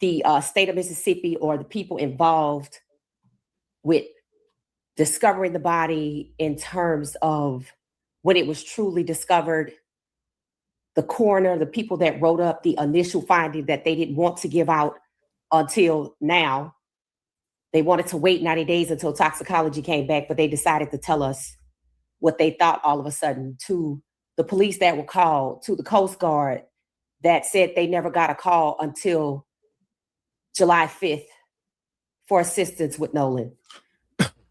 the state of Mississippi or the people involved with discovering the body in terms of when it was truly discovered, the coroner, the people that wrote up the initial finding that they didn't want to give out until now. They wanted to wait 90 days until toxicology came back, but they decided to tell us what they thought all of a sudden. To the police that were called, to the Coast Guard that said they never got a call until July 5th for assistance with Nolan.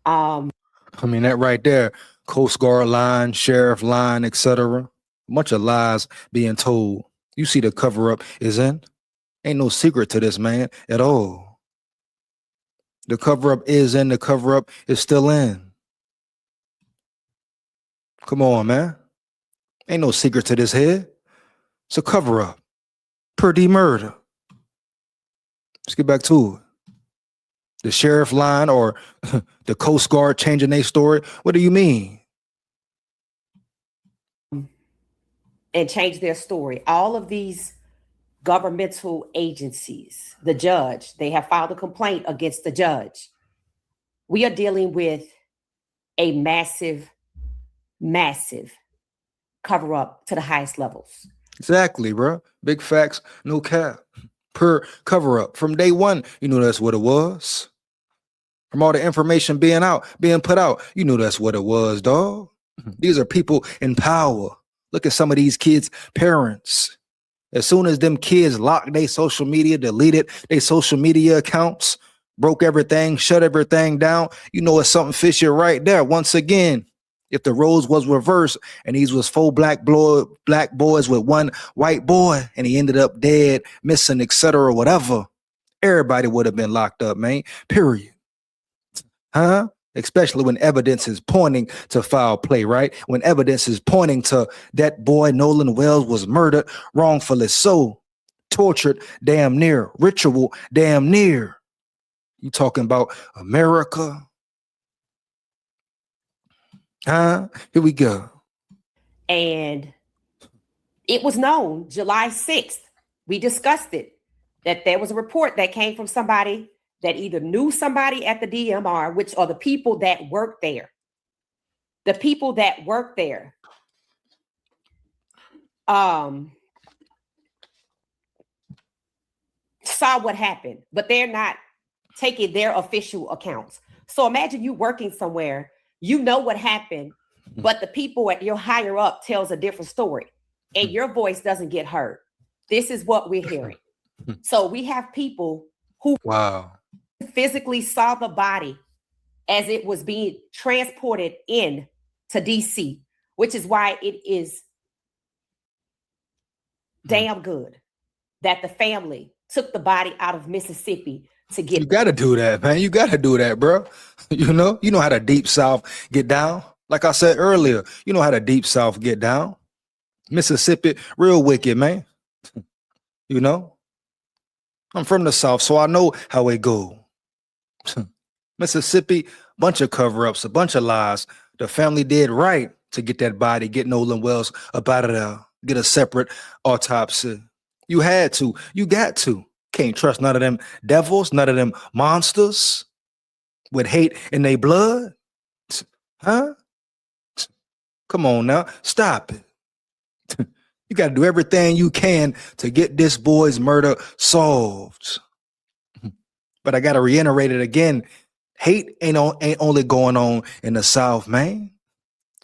I mean, that right there, Coast Guard line, sheriff line, etc. A bunch of lies being told. You see the cover-up is in. Ain't no secret to this, man, at all. The cover-up is in. The cover-up is still in. Come on, man. Ain't no secret to this here. It's a cover-up. Pretty murder. Let's get back to it. The sheriff line or the Coast Guard changing their story. What do you mean? And change their story. All of these governmental agencies, the judge, they have filed a complaint against the judge. We are dealing with a massive cover up to the highest levels. Exactly, bro. Big facts, no cap. Per cover up. From day one, you knew that's what it was. From all the information being put out, you knew that's what it was, dog. These are people in power. Look at some of these kids' parents. As soon as them kids locked their social media, deleted their social media accounts, broke everything, shut everything down, you know it's something fishy right there. Once again, if the roles was reversed and these was 4 black boys with 1 white boy and he ended up dead, missing, etc., whatever, everybody would have been locked up, man. Period. Huh? Especially when evidence is pointing to foul play, right? When evidence is pointing to that boy Nolan Wells was murdered wrongfully so, tortured damn near, ritual damn near. You talking about America? Huh? Here we go. And it was known July 6th. We discussed it, that there was a report that came from somebody that either knew somebody at the DMR, which are the people that work there. The people that work there. Saw what happened, but they're not taking their official accounts. So imagine you working somewhere, you know what happened, but the people at your higher up tells a different story and your voice doesn't get heard. This is what we're hearing. So we have people who physically saw the body as it was being transported in to DC, which is why it is damn good that the family took the body out of Mississippi to get. You got to do that, man. You got to do that, bro. You know how the Deep South get down. Like I said earlier, you know how the Deep South get down. Mississippi, real wicked, man. You know, I'm from the South, so I know how it go. Mississippi, bunch of cover-ups, a bunch of lies. The family did right to get that body, get Nolan Wells up out of there, get a separate autopsy. You had to. You got to. Can't trust none of them devils, none of them monsters with hate in their blood. Huh? Come on now. Stop it. You got to do everything you can to get this boy's murder solved. But I got to reiterate it again. Hate ain't only going on in the South, man.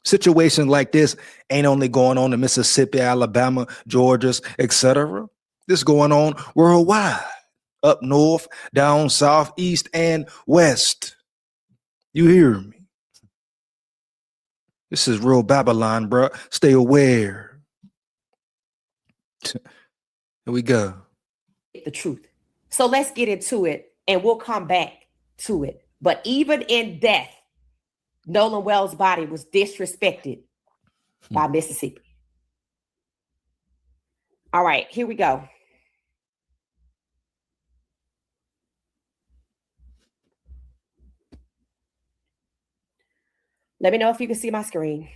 Situations like this ain't only going on in Mississippi, Alabama, Georgia, etc. This going on worldwide, up north, down south, east, and west. You hear me? This is real Babylon, bro. Stay aware. Here we go. The truth. So let's get into it and we'll come back to it. But even in death, Nolan Wells' body was disrespected by Mississippi. All right, here we go. Let me know if you can see my screen.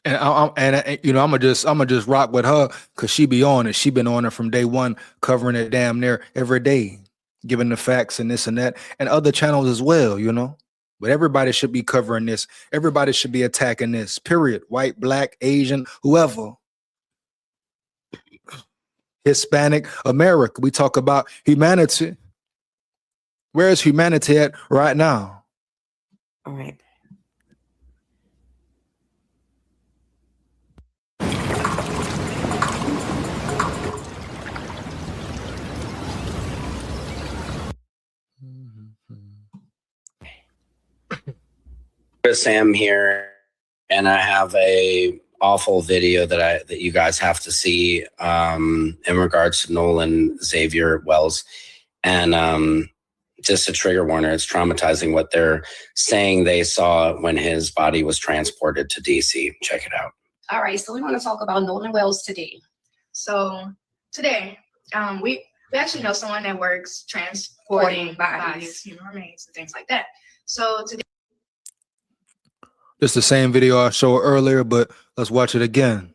And you know, I'm gonna just rock with her because she be on it. She been on it from day one, covering it damn near every day, giving the facts and this and that, and other channels as well. You know, but everybody should be covering this. Everybody should be attacking this. Period. White, black, Asian, whoever. Hispanic, America. We talk about humanity. Where is humanity at right now? All right. Sam here, and I have a awful video that you guys have to see in regards to Nolan Wells, and just a trigger warning. It's traumatizing what they're saying they saw when his body was transported to DC. Check it out. All right, so we want to talk about Nolan Wells today. So today, we actually know someone that works transporting bodies, human remains, and things like that. So today. It's the same video I showed earlier, but let's watch it again.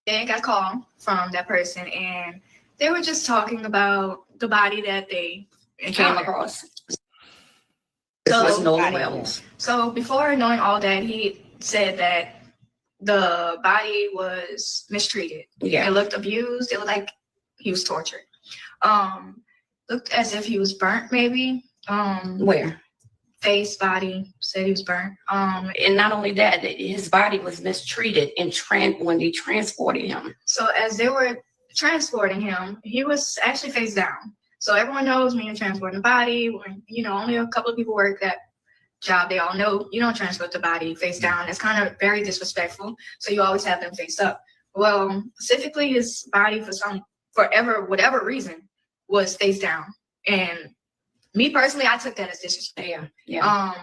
They got a call from that person, and they were just talking about the body that they came across. This So- was Nolan Wells. So before knowing all that, he said that the body was mistreated. Yeah. It looked abused. It looked like he was tortured. Looked as if he was burnt, maybe. Where? Face, body, said he was burnt. And not only that, his body was mistreated when they transported him. So as they were transporting him, he was actually face down. So everyone knows when you're transporting a body, when only a couple of people work that job, they all know you don't transport the body face down. It's kind of very disrespectful. So you always have them face up. Well, specifically his body whatever reason was face down. And me personally, I took that as disrespect. Yeah.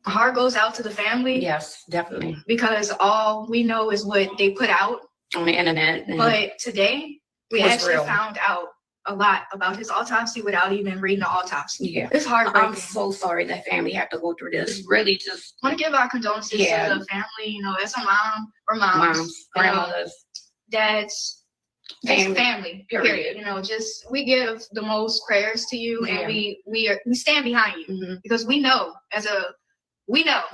Heart goes out to the family. Yes, definitely. Because all we know is what they put out On the internet. But today, we Was actually real. found out a lot about his autopsy without even reading the autopsy. Yeah. It's heartbreaking. I'm so sorry that family had to go through this. Really just I want to give our condolences Yeah. to the family. As a mom or moms, moms, grandmothers, dads, family. Period. Just we give the most prayers to you, Yeah. and we stand behind you Mhm. because we know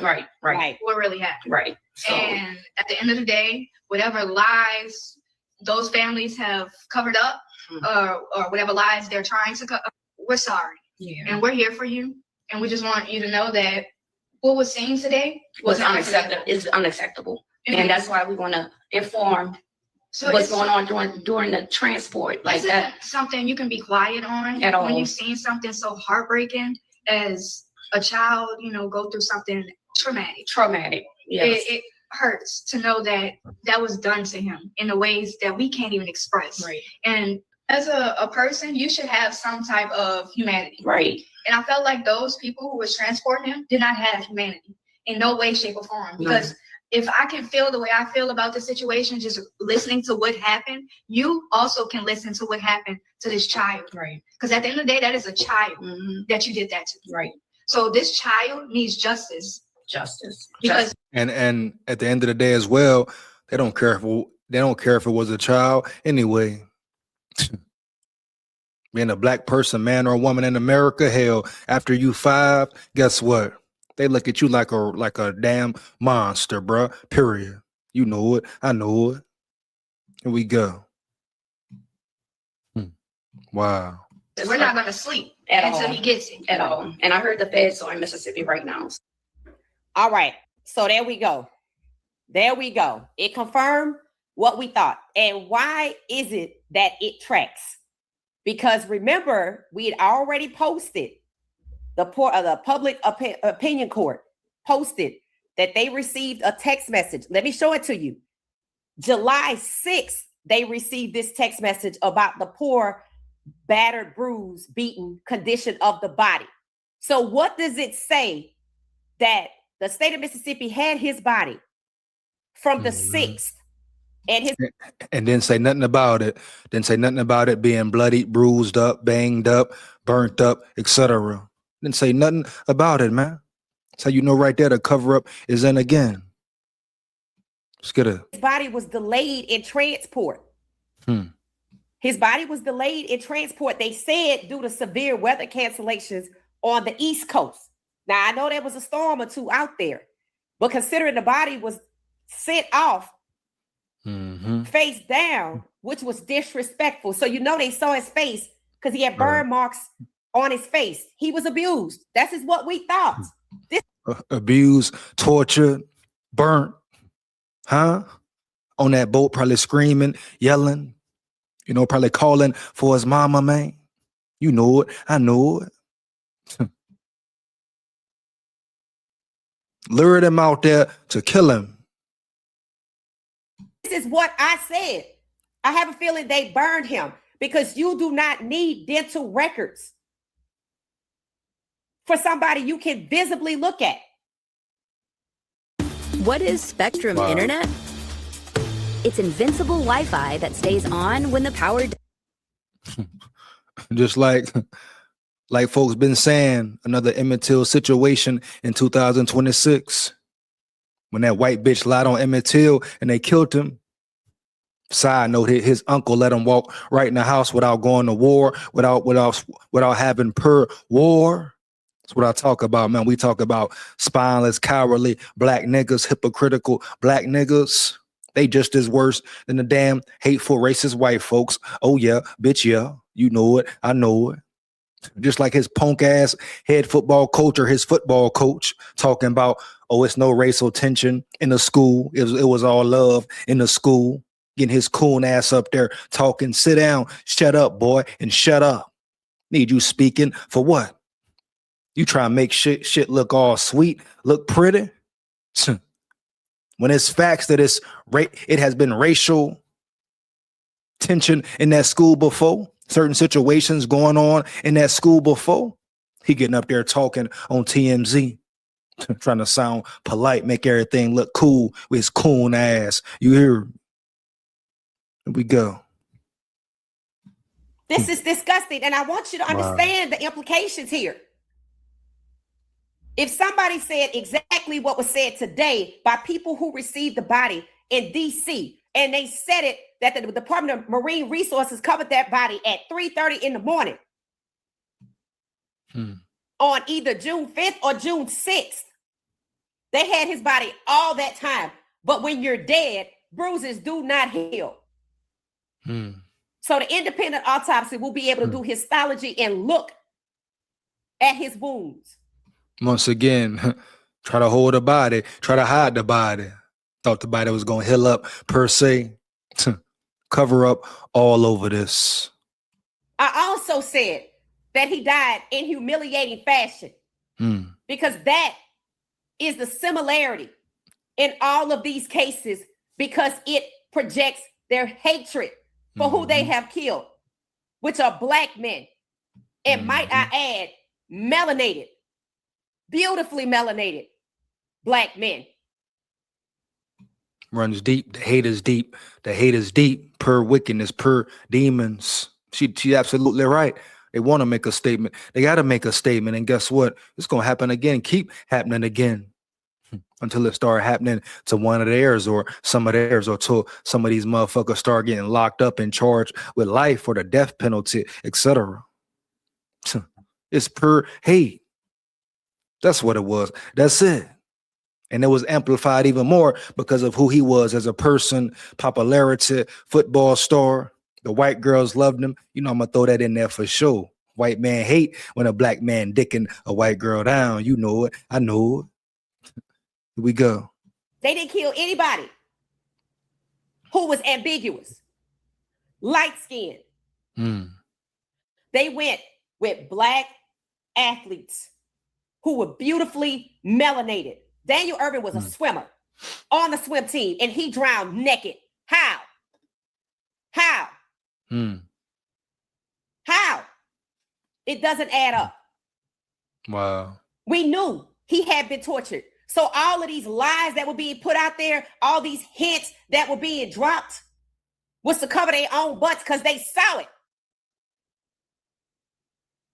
Right. what really happened. Right. So And at the end of the day, whatever lies those families have covered up, or whatever lies they're trying to cover, we're sorry. yeah. And we're here for you. And we just want you to know that what was seen today Was was unacceptable. It's unacceptable. And that's why we want to inform so what's it's- going on during the transport. Like This that. isn't something you can be quiet on At all. when you've seen something so heartbreaking as a child, go through something traumatic. Traumatic. Yes. It hurts to know that that was done to him in the ways that we can't even express. Right. And as a person, you should have some type of humanity. Right. And I felt like those people who was transporting him did not have humanity in no way, shape, or form. Because if I can feel the way I feel about the situation, just listening to what happened, you also can listen to what happened to this child. Right. Because at the end of the day, that is a child Mhm. that you did that to. Right. So this child needs justice. Justice. Because And at the end of the day as well, they don't care if it was a child anyway. Being a black person, man or woman in America, hell, after you 5, guess what? They look at you like a damn monster, bruh. Period. You know it. I know it. Here we go. Wow. we're not going to sleep At until all. he gets it. At all. And I heard the feds are in Mississippi right now. All right. So there we go. There we go. It confirmed what we thought. And why is it that it tracks? Because remember, we had already posted the public opinion court posted that they received a text message. Let me show it to you. July 6th, they received this text message about the poor, battered, bruised, beaten condition of the body. So what does it say that the state of Mississippi had his body from the 6th and didn't say nothing about it. Didn't say nothing about it being bloody, bruised up, banged up, burnt up, etc. Didn't say nothing about it, man. That's how you know right there the cover up is in again. Let's get it. His body was delayed in transport. His body was delayed in transport. They said due to severe weather cancellations on the East Coast. Now, I know there was a storm or two out there, but considering the body was sent off face down, which was disrespectful. So, they saw his face because he had burn marks on his face. He was abused. That's just what we thought. Abused, tortured, burnt, huh? On that boat, probably screaming, yelling, probably calling for his mama, man. You know it. I know it. Lured him out there to kill him. This is what I said. I have a feeling they burned him because you do not need dental records for somebody you can visibly look at. What is Spectrum Internet? It's invincible Wi-Fi that stays on when the power... Just like folks been saying, another Emmett Till situation in 2026. When that white bitch lied on Emmett Till and they killed him. Side note, his uncle let him walk right in the house without going to war, without having per war. That's what I talk about, man. We talk about spineless, cowardly black niggas, hypocritical black niggas. They just as worse than the damn hateful, racist white folks. Oh yeah, bitch, yeah. You know it. I know it. Just like his punk ass head football coach or his football coach talking about, oh, it's no racial tension in the school. It was all love in the school. Getting his coon ass up there talking, sit down, shut up, boy, and shut up. Need you speaking for what? You try to make shit look all sweet, look pretty? When it's facts that it has been racial tension in that school before, certain situations going on in that school before, he getting up there talking on TMZ, trying to sound polite, make everything look cool with his coon ass. You hear? Here we go. This is disgusting, and I want you to understand the implications here. If somebody said exactly what was said today by people who received the body in DC, and they said it that the Department of Marine Resources covered that body at 3:30 in the morning on either June 5th or June 6th, they had his body all that time. But when you're dead, bruises do not heal. So the independent autopsy will be able to do histology and look at his wounds. Once again, try to hold the body, try to hide the body. Thought the body was going to heal up per se. Cover up all over this. I also said that he died in humiliating fashion because that is the similarity in all of these cases because it projects their hatred for who they have killed, which are black men. And might I add, melanated, beautifully melanated black men. Runs deep. The hate is deep. The hate is deep. Per wickedness, per demons. She absolutely right. They want to make a statement. They got to make a statement. And guess what? It's going to happen again. Keep happening again until it start happening to one of theirs or some of theirs or till some of these motherfuckers start getting locked up and charged with life or the death penalty, etc. It's per hate. That's what it was. That's it. And it was amplified even more because of who he was as a person, popularity, football star. The white girls loved him. I'm going to throw that in there for sure. White man hate when a black man dicking a white girl down. You know it. I know it. Here we go. They didn't kill anybody who was ambiguous, light-skinned. They went with black athletes who were beautifully melanated. Daniel Irvin was a swimmer on the swim team, and he drowned naked. How? How? It doesn't add up. Wow. We knew he had been tortured. So all of these lies that were being put out there, all these hints that were being dropped was to cover their own butts because they saw it.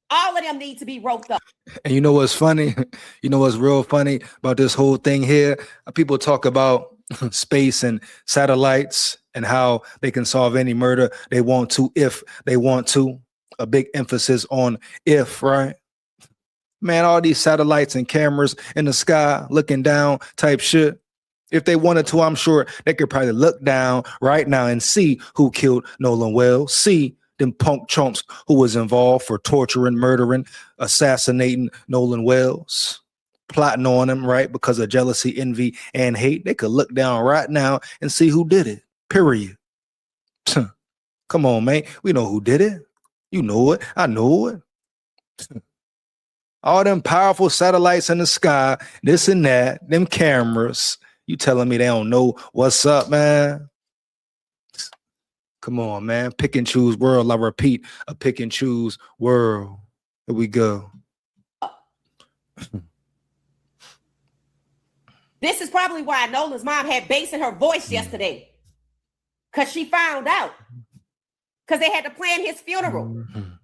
All of them need to be roped up. And you know what's funny? You know what's real funny about this whole thing here? People talk about space and satellites and how they can solve any murder they want to if they want to. A big emphasis on if, right? Man, all these satellites and cameras in the sky looking down type shit. If they wanted to, I'm sure they could probably look down right now and see who killed Nolan Wells, see them punk chumps who was involved for torturing, murdering, assassinating Nolan Wells, plotting on him, right? Because of jealousy, envy, and hate. They could look down right now and see who did it, period. Come on, man. We know who did it. You know it. I know it. All them powerful satellites in the sky, this and that, them cameras. You telling me they don't know what's up, man? Come on, man. Pick and choose world. I repeat, a pick and choose world. Here we go. This is probably why Nolan's mom had bass in her voice yesterday. Because she found out. Because they had to plan his funeral. And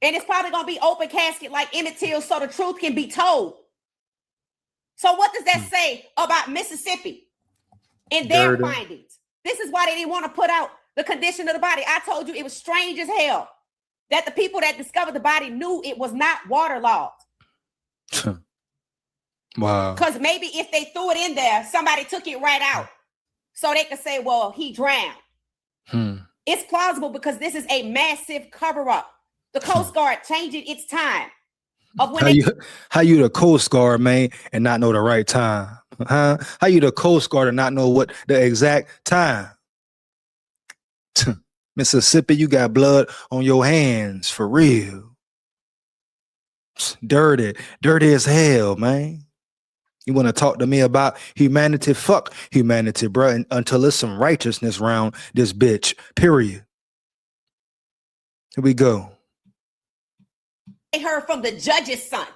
it's probably going to be open casket like Emmett Till so the truth can be told. So what does that say about Mississippi and their findings? This is why they didn't want to put out the condition of the body. I told you it was strange as hell that the people that discovered the body knew it was not waterlogged. Wow. Because maybe if they threw it in there, somebody took it right out. So they could say, well, he drowned. It's plausible because this is a massive cover-up. The Coast Guard changing its time. Of when how you the Coast Guard, man, and not know the right time? Huh? How you the Coast Guard and not know what the exact time? Mississippi, you got blood on your hands, for real. Dirty as hell, man. You want to talk to me about humanity? Fuck humanity, bro, until there's some righteousness around this bitch, period. Here we go. They heard from the judge's son.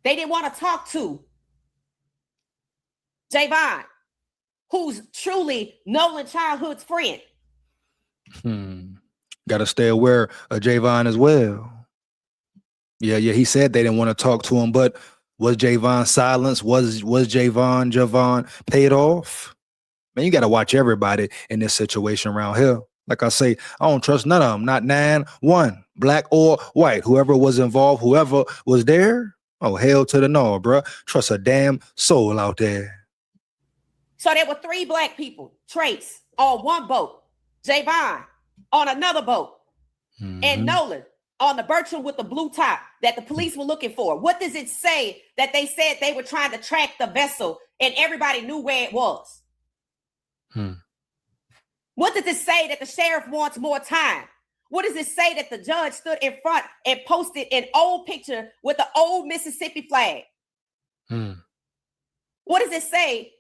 They didn't want to talk to Javon, who's truly Nolan's childhood's friend. Got to stay aware of Javon as well. Yeah, he said they didn't want to talk to him, but was Javon silenced? Was Javon paid off? Man, you got to watch everybody in this situation around here. Like I say, I don't trust none of them. Not 9-1, black or white. Whoever was involved, whoever was there, oh, hell to the no, bro. Trust a damn soul out there. So there were 3 black people, Trace, on one boat, Javon on another boat, and Nolan on the Bertram with the blue top that the police were looking for. What does it say that they said they were trying to track the vessel and everybody knew where it was? What does it say that the sheriff wants more time? What does it say that the judge stood in front and posted an old picture with the old Mississippi flag? What does it say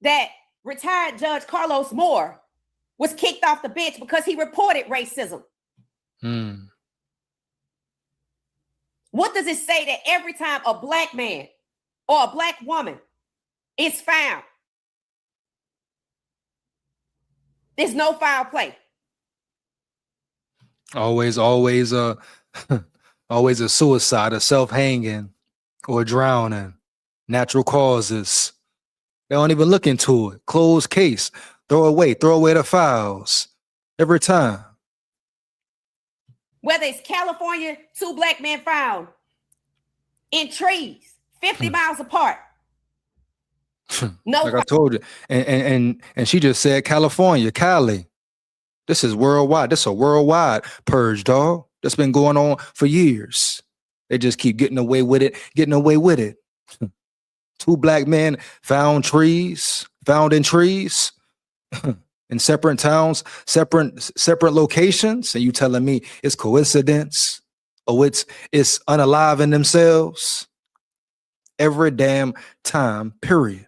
that retired Judge Carlos Moore was kicked off the bench because he reported racism? What does it say that every time a black man or a black woman is found, there's no foul play? Always a suicide, a self-hanging or drowning, natural causes. They don't even look into it. Closed case, throw away the files every time. Whether it's California, 2 black men found in trees 50 miles apart. No, like I told you, and she just said California, Cali. This is worldwide. This is a worldwide purge, dog. That's been going on for years. They just keep getting away with it. 2 black men found in trees in separate towns, separate locations, and you telling me it's coincidence or it's unalive in themselves? Every damn time, period.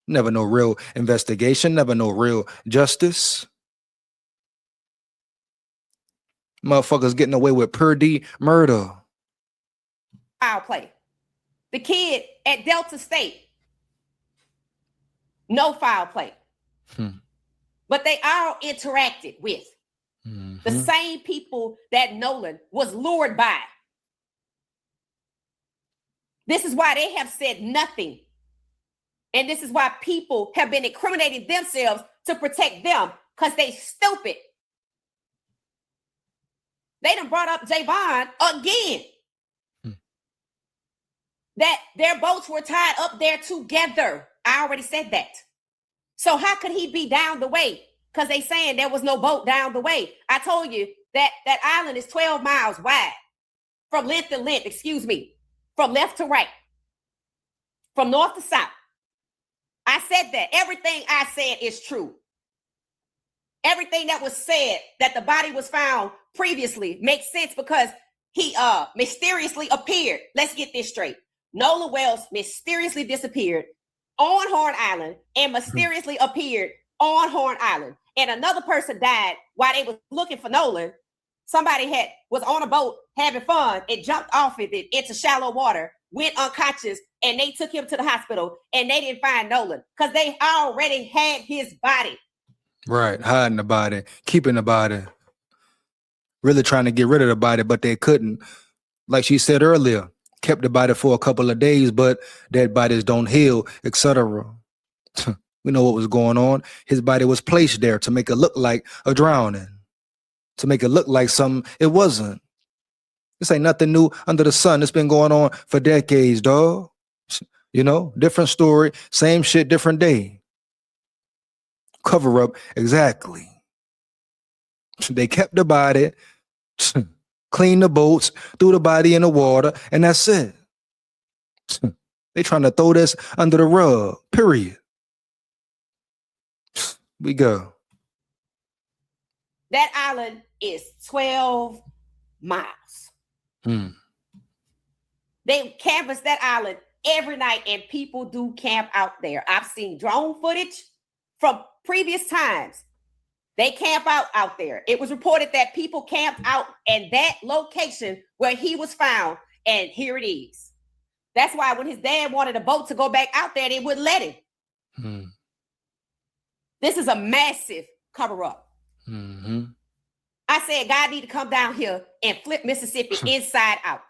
Never no real investigation, never no real justice. Motherfuckers getting away with per D murder. Foul play. The kid at Delta State, no foul play. But they all interacted with the same people that Nolan was lured by. This is why they have said nothing. And this is why people have been incriminating themselves to protect them, because they stupid. They done brought up Javon again. That their boats were tied up there together. I already said that. So how could he be down the way? Because they saying there was no boat down the way. I told you that that island is 12 miles wide. From length to length, excuse me. From left to right. From north to south. I said that. Everything I said is true. Everything that was said, that the body was found previously, makes sense because he mysteriously appeared. Let's get this straight. Nolan Wells mysteriously disappeared on Horn Island and mysteriously appeared on Horn Island. And another person died while they was looking for Nolan. Somebody was on a boat having fun and jumped off of it into shallow water, went unconscious, and they took him to the hospital and they didn't find Nolan because they already had his body. Right, hiding the body, keeping the body, really trying to get rid of the body, but they couldn't. Like she said earlier, kept the body for a couple of days, but dead bodies don't heal, etc. We know what was going on. His body was placed there to make it look like a drowning, to make it look like something it wasn't. This ain't nothing new under the sun. It's been going on for decades, dog. You know, different story, same shit, different day. Cover up, exactly. They kept the body, cleaned the boats, threw the body in the water, and that's it. They trying to throw this under the rug, period. We go. That island is 12 miles. They canvass that island every night and people do camp out there. I've seen drone footage from previous times. They camp out there. It was reported that people camped out in that location where he was found, and here it is. That's why when his dad wanted a boat to go back out there, they wouldn't let him. This is a massive cover-up. I said God need to come down here and flip Mississippi inside out.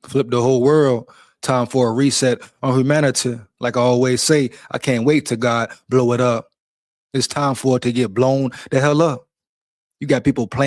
Flip the whole world. Time for a reset on humanity. Like I always say, I can't wait till God blow it up. It's time for it to get blown the hell up. You got people playing